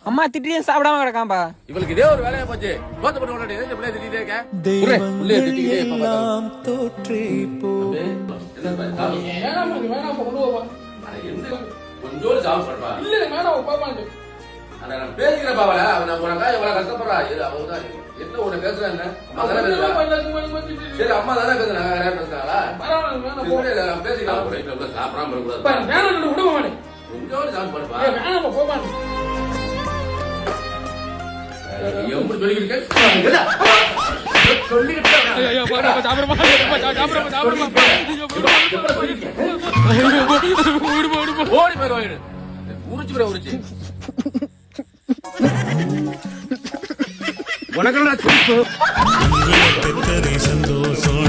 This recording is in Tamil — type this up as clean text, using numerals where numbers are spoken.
அம்மா திட்டியும் சாப்பிடாம கிடக்காம்பா. இவளுக்கு இதே ஒரு வேலையா போச்சு. திட்டிட்டே இருக்க கொஞ்சோடு சாப்பிடுறா பேசிக்கிறேன் பாவல உனக்கா எவ்வளவு கஷ்டப்படுறா என்ன உன பேசுறேன் என்ன சரி அம்மா தானே பேசுறாங்க பேசுறாங்களா பேசிக்கலாம் சாப்பிடாம கொஞ்சோடு சாப்பிடுப்பா எப்படி சொல்லிக்கிட்டு உரிச்சு உங்களை பெத்ததே சந்தோஷம்.